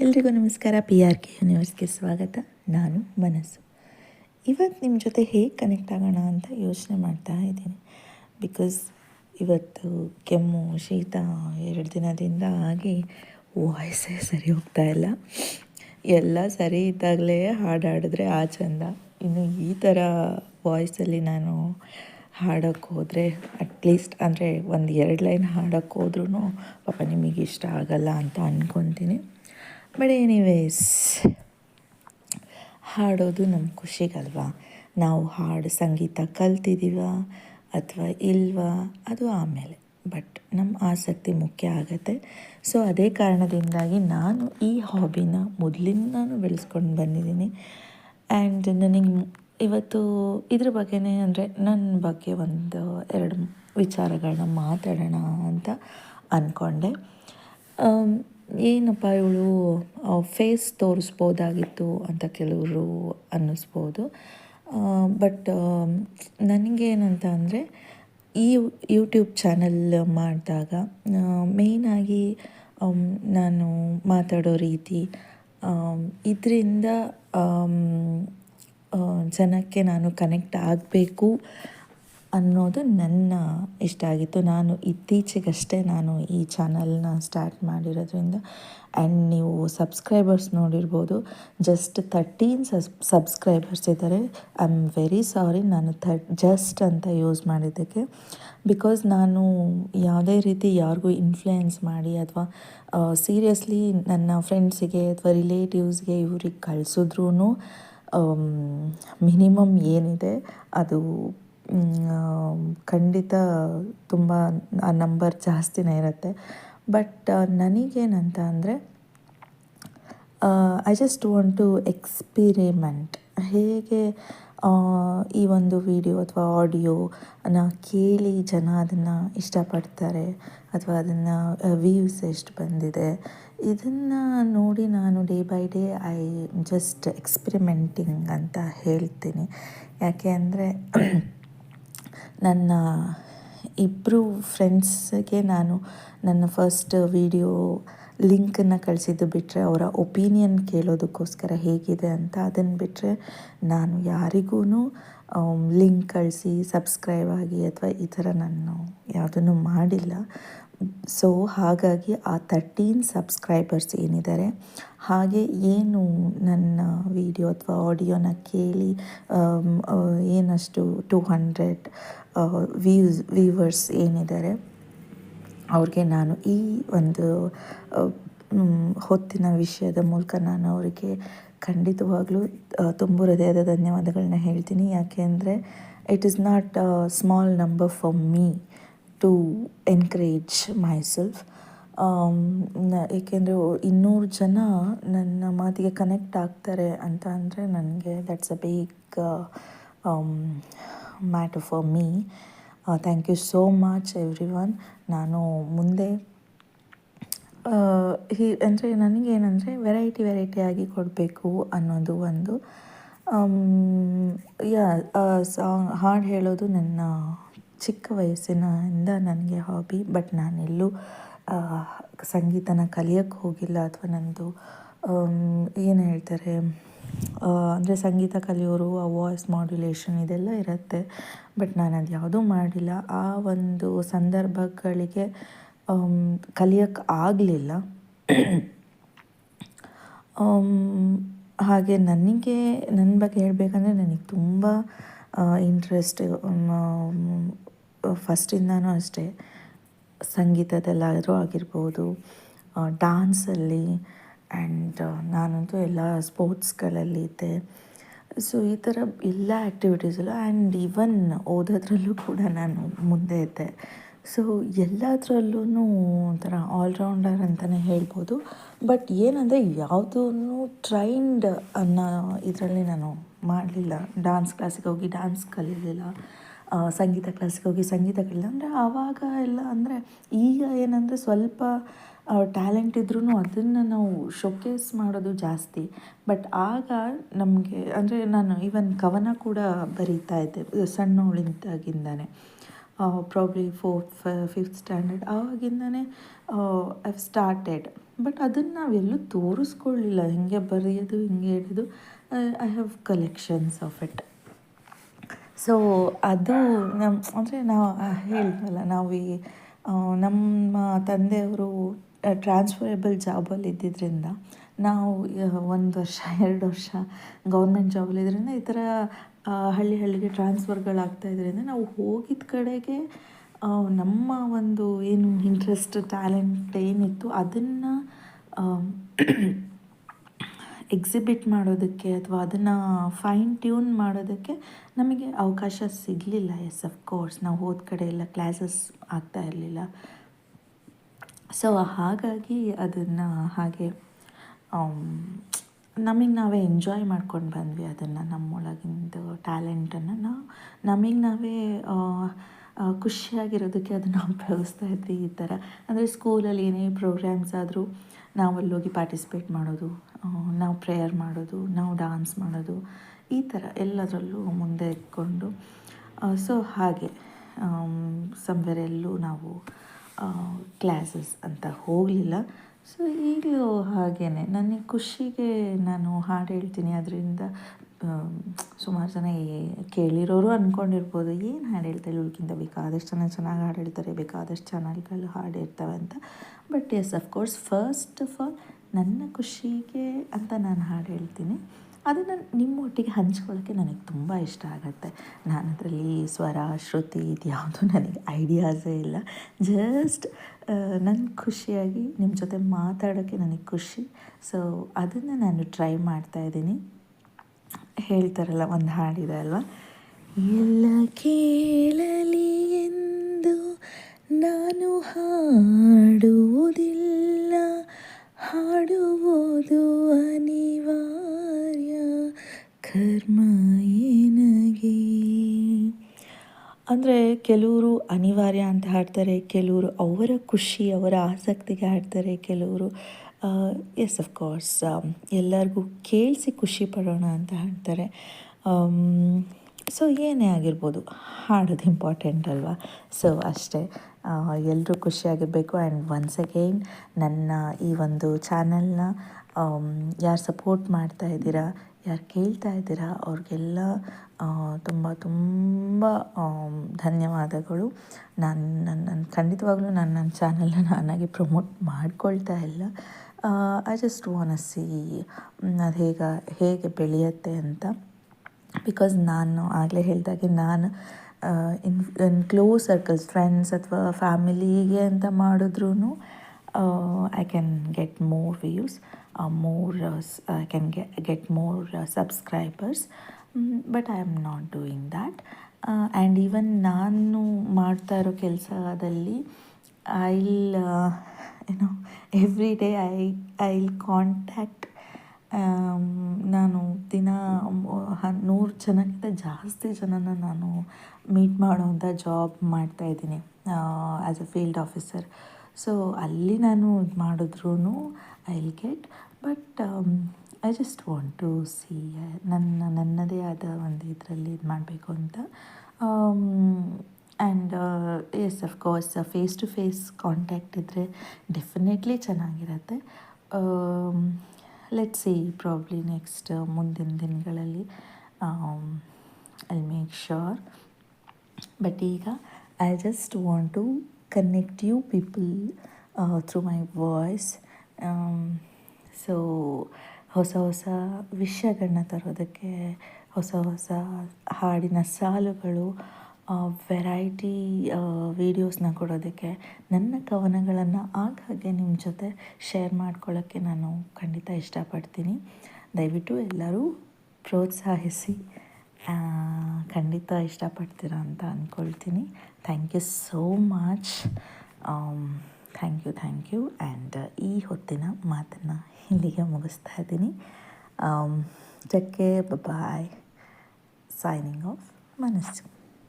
ಎಲ್ರಿಗೂ ನಮಸ್ಕಾರ. PRK ಯೂನಿವರ್ಸ್ಗೆ ಸ್ವಾಗತ. ನಾನು ಮನಸ್ಸು. ಇವತ್ತು ನಿಮ್ಮ ಜೊತೆ ಹೇಗೆ ಕನೆಕ್ಟ್ ಆಗೋಣ ಅಂತ ಯೋಚನೆ ಮಾಡ್ತಾ ಇದ್ದೀನಿ. ಬಿಕಾಸ್ ಇವತ್ತು ಕೆಮ್ಮು ಶೀತ 2 ದಿನದಿಂದ ಆಗಿ ವಾಯ್ಸೇ ಸರಿ ಹೋಗ್ತಾ ಇಲ್ಲ. ಎಲ್ಲ ಸರಿ ಇದ್ದಾಗಲೇ ಹಾಡಿದ್ರೆ ಆ ಚಂದ. ಇನ್ನು ಈ ಥರ ವಾಯ್ಸಲ್ಲಿ ನಾನು ಹಾಡೋಕ್ಕೆ ಹೋದರೆ ಅಟ್ಲೀಸ್ಟ್ ಅಂದರೆ 1-2 ಲೈನ್ ಹಾಡೋಕ್ಕೆ ಹೋದ್ರೂ ಪಾಪ ನಿಮಗೆ ಇಷ್ಟ ಆಗಲ್ಲ ಅಂತ ಅಂದ್ಕೊತೀನಿ. ಬಟ್ ಎನಿವೇಸ್, ಹಾಡೋದು ನಮ್ಮ ಖುಷಿಗಲ್ವಾ. ನಾವು ಹಾಡು ಸಂಗೀತ ಕಲ್ತಿದ್ದೀವ ಅಥವಾ ಇಲ್ವಾ ಅದು ಆಮೇಲೆ, ಬಟ್ ನಮ್ಮ ಆಸಕ್ತಿ ಮುಖ್ಯ ಆಗುತ್ತೆ. ಸೊ ಅದೇ ಕಾರಣದಿಂದಾಗಿ ನಾನು ಈ ಹಾಬಿನ ಮೊದಲಿಂದನೂ ಬೆಳೆಸ್ಕೊಂಡು ಬಂದಿದ್ದೀನಿ. ಆ್ಯಂಡ್ ನನಗೆ ಇವತ್ತು ಇದ್ರ ಬಗ್ಗೆನೇ ಅಂದರೆ ನನ್ನ ಬಗ್ಗೆ 1-2 ವಿಚಾರಗಳನ್ನ ಮಾತಾಡೋಣ ಅಂತ ಅಂದ್ಕೊಂಡೆ. ಏನಪ್ಪ ಇವಳು ಫೇಸ್ ತೋರಿಸ್ಬೋದಾಗಿತ್ತು ಅಂತ ಕೆಲವರು ಅನ್ನಿಸ್ಬೋದು. ಬಟ್ ನನಗೇನಂತ ಅಂದರೆ ಈ ಯೂಟ್ಯೂಬ್ ಚಾನಲ್ ಮಾಡಿದಾಗ ಮೇಯ್ನಾಗಿ ನಾನು ಮಾತಾಡೋ ರೀತಿ ಇದರಿಂದ ಜನಕ್ಕೆ ನಾನು ಕನೆಕ್ಟ್ ಆಗಬೇಕು ಅನ್ನೋದು ನನ್ನ ಇಷ್ಟ ಆಗಿತ್ತು. ನಾನು ಇತ್ತೀಚೆಗಷ್ಟೇ ಈ ಚಾನಲ್ನ ಸ್ಟಾರ್ಟ್ ಮಾಡಿರೋದ್ರಿಂದ. ಆ್ಯಂಡ್ ನೀವು ಸಬ್ಸ್ಕ್ರೈಬರ್ಸ್ ನೋಡಿರ್ಬೋದು, ಜಸ್ಟ್ 13 ಸಬ್ಸ್ಕ್ರೈಬರ್ಸ್ ಇದ್ದಾರೆ. ಐ ಆಮ್ ವೆರಿ ಸಾರಿ ನಾನು ಜಸ್ಟ್ ಅಂತ ಯೂಸ್ ಮಾಡಿದ್ದಕ್ಕೆ. ಬಿಕಾಸ್ ನಾನು ಯಾವುದೇ ರೀತಿ ಯಾರಿಗೂ ಇನ್ಫ್ಲುಯೆನ್ಸ್ ಮಾಡಿ ಅಥವಾ ಸೀರಿಯಸ್ಲಿ ನನ್ನ ಫ್ರೆಂಡ್ಸಿಗೆ ಅಥವಾ ರಿಲೇಟಿವ್ಸ್ಗೆ ಇವ್ರಿಗೆ ಕಳಿಸಿದ್ರೂ ಮಿನಿಮಮ್ ಏನಿದೆ ಅದು ಖಂಡಿತ ತುಂಬ ಆ ನಂಬರ್ ಜಾಸ್ತಿನೇ ಇರುತ್ತೆ. ಬಟ್ ನನಗೇನಂತ ಅಂದರೆ I just want to experiment. ಹೇಗೆ ಈ ಒಂದು ವಿಡಿಯೋ ಅಥವಾ ಆಡಿಯೋನ ಕೇಳಿ ಜನ ಅದನ್ನು ಇಷ್ಟಪಡ್ತಾರೆ ಅಥವಾ ಅದನ್ನು ವ್ಯೂಸ್ ಎಷ್ಟು ಬಂದಿದೆ ಇದನ್ನು ನೋಡಿ ನಾನು day by day I just experimenting ಅಂತ ಹೇಳ್ತೀನಿ. ಯಾಕೆ ಅಂದರೆ ನನ್ನ 2 ಫ್ರೆಂಡ್ಸ್ಗೆ ನಾನು ನನ್ನ ಫಸ್ಟ್ ವಿಡಿಯೋ ಲಿಂಕನ್ನು ಕಳಿಸಿದ್ದು ಬಿಟ್ಟರೆ, ಅವರ ಒಪಿನಿಯನ್ ಕೇಳೋದಕ್ಕೋಸ್ಕರ ಹೇಗಿದೆ ಅಂತ, ಅದನ್ನು ಬಿಟ್ಟರೆ ನಾನು ಯಾರಿಗೂ ಲಿಂಕ್ ಕಳಿಸಿ ಸಬ್ಸ್ಕ್ರೈಬ್ ಆಗಿ ಅಥವಾ ಈ ಥರ ನಾನು ಯಾವುದನ್ನು ಮಾಡಿಲ್ಲ. ಸೊ ಹಾಗಾಗಿ ಆ 13 ಸಬ್ಸ್ಕ್ರೈಬರ್ಸ್ ಏನಿದ್ದಾರೆ, ಹಾಗೆ ಏನು ನನ್ನ ವಿಡಿಯೋ ಅಥವಾ ಆಡಿಯೋನ ಕೇಳಿ ಏನಷ್ಟು 200 ವ್ಯೂವರ್ಸ್ ಏನಿದ್ದಾರೆ ಅವ್ರಿಗೆ ನಾನು ಈ ಒಂದು ಹೊತ್ತಿನ ವಿಷಯದ ಮೂಲಕ ನಾನು ಅವರಿಗೆ ಖಂಡಿತವಾಗ್ಲೂ ತುಂಬ ಹೃದಯದ ಧನ್ಯವಾದಗಳನ್ನ ಹೇಳ್ತೀನಿ. ಯಾಕೆ ಅಂದರೆ it is not a small number for me to encourage myself. ಏಕೆಂದರೆ 200 ಜನ ನನ್ನ ಮಾತಿಗೆ ಕನೆಕ್ಟ್ ಆಗ್ತಾರೆ ಅಂತ ಅಂದರೆ ನನಗೆ that's a big matter for me. Thank you so much everyone. ನಾನು ಮುಂದೆ ಅಂದರೆ ನನಗೇನಂದರೆ ವೆರೈಟಿಯಾಗಿ ಕೊಡಬೇಕು ಅನ್ನೋದು ಒಂದು. ಹಾಡು ಹೇಳೋದು ನನ್ನ ಚಿಕ್ಕ ವಯಸ್ಸಿನಿಂದ ನನಗೆ ಹಾಬಿ. ಬಟ್ ನಾನೆಲ್ಲೂ ಸಂಗೀತನ ಕಲಿಯೋಕ್ಕೆ ಹೋಗಿಲ್ಲ ಅಥವಾ ನನ್ನದು ಏನು ಹೇಳ್ತಾರೆ ಅಂದರೆ ಸಂಗೀತ ಕಲಿಯೋರು ಆ ವಾಯ್ಸ್ ಮಾಡ್ಯುಲೇಷನ್ ಇದೆಲ್ಲ ಇರುತ್ತೆ. ಬಟ್ ನಾನು ಅದು ಯಾವುದೂ ಮಾಡಿಲ್ಲ. ಆ ಒಂದು ಸಂದರ್ಭಗಳಿಗೆ ಕಲಿಯೋಕ್ಕೆ ಆಗಲಿಲ್ಲ. ಹಾಗೆ ನನ್ನ ಬಗ್ಗೆ ಹೇಳಬೇಕಂದ್ರೆ ನನಗೆ ತುಂಬ ಇಂಟ್ರೆಸ್ಟ್ ಫಸ್ಟಿಂದನೂ ಅಷ್ಟೇ. ಸಂಗೀತದಲ್ಲಾದರೂ ಆಗಿರ್ಬೋದು, ಡ್ಯಾನ್ಸಲ್ಲಿ, ಆ್ಯಂಡ್ ನಾನಂತೂ ಎಲ್ಲ ಸ್ಪೋರ್ಟ್ಸ್ಗಳಲ್ಲಿ ಇದ್ದೆ. ಸೊ ಈ ಥರ ಎಲ್ಲ ಆ್ಯಕ್ಟಿವಿಟೀಸಲ್ಲೂ ಆ್ಯಂಡ್ ಈವನ್ ಓದೋದ್ರಲ್ಲೂ ಕೂಡ ನಾನು ಮುಂದೆ ಇದ್ದೆ. ಸೊ ಎಲ್ಲದರಲ್ಲೂ ಒಂಥರ ಆಲ್ರೌಂಡರ್ ಅಂತಲೇ ಹೇಳ್ಬೋದು. ಬಟ್ ಏನಂದರೆ ಯಾವುದೂ ಟ್ರೈನ್ಡ್ ಅನ್ನೋ ಇದರಲ್ಲಿ ನಾನು ಮಾಡಲಿಲ್ಲ. ಡ್ಯಾನ್ಸ್ ಕ್ಲಾಸಿಗೆ ಹೋಗಿ ಡ್ಯಾನ್ಸ್ ಕಲೀಲಿಲ್ಲ, ಸಂಗೀತ ಕ್ಲಾಸಿಗೆ ಹೋಗಿ ಸಂಗೀತ ಕಲಿಲ್ಲ. ಅಂದರೆ ಆವಾಗ ಎಲ್ಲ ಅಂದರೆ ಈಗ ಏನಂದರೆ ಸ್ವಲ್ಪ ಟ್ಯಾಲೆಂಟ್ ಇದ್ರೂ ಅದನ್ನು ನಾವು ಶೋಕೇಸ್ ಮಾಡೋದು ಜಾಸ್ತಿ. ಬಟ್ ಆಗ ನಮಗೆ ಅಂದರೆ ನಾನು ಈವನ್ ಕವನ ಕೂಡ ಬರೀತಾ ಇದ್ದೆ ಸಣ್ಣವಳಿದ್ದಾಗಿಂದನೇ. ಪ್ರಾಬ್ಲಿ ಫೋರ್ತ್ ಫಿಫ್ತ್ ಸ್ಟ್ಯಾಂಡರ್ಡ್ ಆವಾಗಿಂದನೇ ಐವ್ ಸ್ಟಾರ್ಟೆಡ್. ಬಟ್ ಅದನ್ನು ನಾವೆಲ್ಲೂ ತೋರಿಸ್ಕೊಳ್ಳಿಲ್ಲ, ಹಿಂಗೆ ಬರೆಯೋದು ಹಿಂಗೆ ಹಿಡಿದು I have collections of it. So ಅದು ಅಂದರೆ ನಾವು ಹೇಳಿದ್ವಲ್ಲ, ನಾವು ಈ ನಮ್ಮ ತಂದೆಯವರು ಟ್ರಾನ್ಸ್ಫರೇಬಲ್ ಜಾಬಲ್ಲಿ ಇದ್ದಿದ್ದರಿಂದ ನಾವು 1 ವರ್ಷ 2 ವರ್ಷ ಗೌರ್ಮೆಂಟ್ ಜಾಬಲ್ಲಿದ್ದರಿಂದ ಈ ಥರ ಹಳ್ಳಿಗೆ ಟ್ರಾನ್ಸ್ಫರ್ಗಳಾಗ್ತಾ ಇದರಿಂದ ನಾವು ಹೋಗಿದ್ದ ಕಡೆಗೆ ನಮ್ಮ ಒಂದು ಏನು ಇಂಟ್ರೆಸ್ಟ್ ಟ್ಯಾಲೆಂಟ್ ಏನಿತ್ತು ಅದನ್ನು ಎಕ್ಸಿಬಿಟ್ ಮಾಡೋದಕ್ಕೆ ಅಥವಾ ಅದನ್ನು ಫೈನ್ ಟ್ಯೂನ್ ಮಾಡೋದಕ್ಕೆ ನಮಗೆ ಅವಕಾಶ ಸಿಗಲಿಲ್ಲ. ಎಸ್ ಅಫ್ಕೋರ್ಸ್ ನಾವು ಹೋದ ಕಡೆ ಎಲ್ಲ ಕ್ಲಾಸಸ್ ಆಗ್ತಾ ಇರಲಿಲ್ಲ. ಸೊ ಹಾಗಾಗಿ ಅದನ್ನು ಹಾಗೆ ನಮಗೆ ನಾವೇ ಎಂಜಾಯ್ ಮಾಡ್ಕೊಂಡು ಬಂದ್ವಿ ಅದನ್ನು, ನಮ್ಮೊಳಗಿಂದು ಟ್ಯಾಲೆಂಟನ್ನು ನಮಗೆ ನಾವೇ ಖುಷಿಯಾಗಿರೋದಕ್ಕೆ ಅದನ್ನು ಉಪಯೋಗಿಸ್ತಾ ಇದ್ವಿ. ಈ ಥರ ಅಂದರೆ ಸ್ಕೂಲಲ್ಲಿ ಏನೇ ಪ್ರೋಗ್ರಾಮ್ಸ್ ಆದರೂ ನಾವಲ್ಲೋಗಿ ಪಾರ್ಟಿಸಿಪೇಟ್ ಮಾಡೋದು, ನಾವು ಪ್ರೇಯರ್ ಮಾಡೋದು, ನಾವು ಡಾನ್ಸ್ ಮಾಡೋದು, ಈ ಥರ ಎಲ್ಲದರಲ್ಲೂ ಮುಂದೆ ಇಟ್ಕೊಂಡು ಸೊ ಹಾಗೆ ಸಮ್ವೇರ್ ಎಲ್ಲೂ ನಾವು ಕ್ಲಾಸಸ್ ಅಂತ ಹೋಗಲಿಲ್ಲ. ಸೊ ಈಗಲೂ ಹಾಗೇ ನನಗೆ ಖುಷಿಗೆ ನಾನು ಹಾಡು ಹೇಳ್ತೀನಿ. ಅದರಿಂದ ಸುಮಾರು ಜನ ಕೇಳಿರೋರು ಅಂದ್ಕೊಂಡಿರ್ಬೋದು, ಏನು ಹಾಡು ಹೇಳ್ತಾಳೆ ಇವಳಿಗಿಂತ ಬೇಕಾದಷ್ಟು ಜನ ಚೆನ್ನಾಗಿ ಹಾಡು ಹೇಳ್ತಾರೆ, ಬೇಕಾದಷ್ಟು ಚಾನಲ್ಗಳು ಹಾಡು ಇರ್ತವೆ ಅಂತ. But yes of course first of all ನನ್ನ ಖುಷಿಗೆ ಅಂತ ನಾನು ಹಾಡು ಹೇಳ್ತೀನಿ. ಅದನ್ನು ನಿಮ್ಮೊಟ್ಟಿಗೆ ಹಂಚ್ಕೊಳ್ಳೋಕ್ಕೆ ನನಗೆ ತುಂಬ ಇಷ್ಟ ಆಗುತ್ತೆ. ನಾನು ಅದರಲ್ಲಿ ಸ್ವರ ಶ್ರುತಿ ಇದು ಯಾವುದೂ ನನಗೆ ಐಡಿಯಾಸೇ ಇಲ್ಲ. ಜಸ್ಟ್ ನನ್ನ ಖುಷಿಯಾಗಿ ನಿಮ್ಮ ಜೊತೆ ಮಾತಾಡೋಕ್ಕೆ ನನಗೆ ಖುಷಿ. ಸೊ ಅದನ್ನು ನಾನು ಟ್ರೈ ಮಾಡ್ತಾಯಿದ್ದೀನಿ. ಹೇಳ್ತಾರಲ್ಲ, ಒಂದು ಹಾಡಿದೆ ಅಲ್ವಾ, ಎಲ್ಲ ಕೇಳಲಿ ಎಂದು ನಾನು ಹಾಡುವುದಿಲ್ಲ, ಹಾಡುವುದು ಅನಿವಾರ್ಯ ಕರ್ಮ ಏನಗೆ. ಅಂದರೆ ಕೆಲವರು ಅನಿವಾರ್ಯ ಅಂತ ಹಾಡ್ತಾರೆ, ಕೆಲವರು ಅವರ ಖುಷಿ ಅವರ ಆಸಕ್ತಿಗೆ ಹಾಡ್ತಾರೆ, ಕೆಲವರು ಎಸ್ ಅಫ್ಕೋರ್ಸ್ ಎಲ್ಲರಿಗೂ ಕೇಳಿಸಿ ಖುಷಿ ಪಡೋಣ ಅಂತ ಹಾಡ್ತಾರೆ. ಸೊ ಏನೇ ಆಗಿರ್ಬೋದು, ಹಾಡೋದು ಇಂಪಾರ್ಟೆಂಟ್ ಅಲ್ವಾ. ಸೊ ಅಷ್ಟೇ, ಎಲ್ಲರೂ ಖುಷಿಯಾಗಿರಬೇಕು. ಆ್ಯಂಡ್ ಒನ್ಸ್ ಅಗೈನ್ ನನ್ನ ಈ ಒಂದು ಚಾನಲ್ನ ಯಾರು ಸಪೋರ್ಟ್ ಮಾಡ್ತಾ ಇದ್ದೀರಾ, ಯಾರು ಕೇಳ್ತಾ ಇದ್ದೀರಾ, ಅವ್ರಿಗೆಲ್ಲ ತುಂಬ ತುಂಬ ಧನ್ಯವಾದಗಳು. ನಾನು ಖಂಡಿತವಾಗ್ಲೂ ನನ್ನ ಚಾನಲ್ನ ನಾನಾಗಿ ಪ್ರಮೋಟ್ ಮಾಡ್ಕೊಳ್ತಾ ಇಲ್ಲ. I just want to see ಅದು ಹೇಗೆ ಬೆಳೆಯುತ್ತೆ ಅಂತ. ಬಿಕಾಸ್ ನಾನು ಆಗಲೇ ಹೇಳಿದಾಗೆ ನಾನು ಇನ್ ಕ್ಲೋಸ್ ಸರ್ಕಲ್ಸ್, ಫ್ರೆಂಡ್ಸ್ ಅಥವಾ ಫ್ಯಾಮಿಲಿಗೆ ಅಂತ ಮಾಡಿದ್ರೂ I can get more views, I can get more subscribers, but I am not doing that. And even ನಾನು ಮಾಡ್ತಾ ಇರೋ ಕೆಲಸದಲ್ಲಿ ಎವ್ರಿ ಡೇ I'll contact, ನಾನು ದಿನ 100 ಜನಕ್ಕಿಂತ ಜಾಸ್ತಿ ಜನನ ನಾನು ಮೀಟ್ ಮಾಡೋವಂಥ ಜಾಬ್ ಮಾಡ್ತಾಯಿದ್ದೀನಿ as a field officer. So ಅಲ್ಲಿ ನಾನು ಇದು ಮಾಡಿದ್ರೂ I will get, but I just want to see ನನ್ನದೇ ಆದ ಒಂದು ಇದರಲ್ಲಿ ಇದು ಮಾಡಬೇಕು ಅಂತ. And yes of course face to face contact ಇದ್ದರೆ ಡೆಫಿನೆಟ್ಲಿ ಚೆನ್ನಾಗಿರುತ್ತೆ. ಲೆಟ್ಸ್ ಸಿ, ಪ್ರಾಬ್ಲಿ ನೆಕ್ಸ್ಟ್ ಮುಂದಿನ ದಿನಗಳಲ್ಲಿ ಐ ಮೇಕ್ ಶ್ಯೂರ್. ಬಟ್ ಈಗ I just want to connect you people through my voice. So ಹೊಸ ವಿಷಯಗಳನ್ನ ತರೋದಕ್ಕೆ, ಹೊಸ ಹಾಡಿನ ಸಾಲುಗಳು, ವೆರೈಟಿ ವೀಡಿಯೋಸ್ನ ಕೊಡೋದಕ್ಕೆ, ನನ್ನ ಕವನಗಳನ್ನು ಆಗಾಗ್ಗೆ ನಿಮ್ಮ ಜೊತೆ ಶೇರ್ ಮಾಡ್ಕೊಳ್ಳೋಕ್ಕೆ ನಾನು ಖಂಡಿತ ಇಷ್ಟಪಡ್ತೀನಿ. ದಯವಿಟ್ಟು ಎಲ್ಲರೂ ಪ್ರೋತ್ಸಾಹಿಸಿ, ಖಂಡಿತ ಇಷ್ಟಪಡ್ತೀರ ಅಂತ ಅಂದ್ಕೊಳ್ತೀನಿ. Thank you so much. Thank you. And ಈ ಹೊತ್ತಿನ ಮಾತನ್ನು ಇಲ್ಲಿಗೆ ಮುಗಿಸ್ತಾ ಇದ್ದೀನಿ. Take care, bye. Signing off ಮನಸ್ಸು.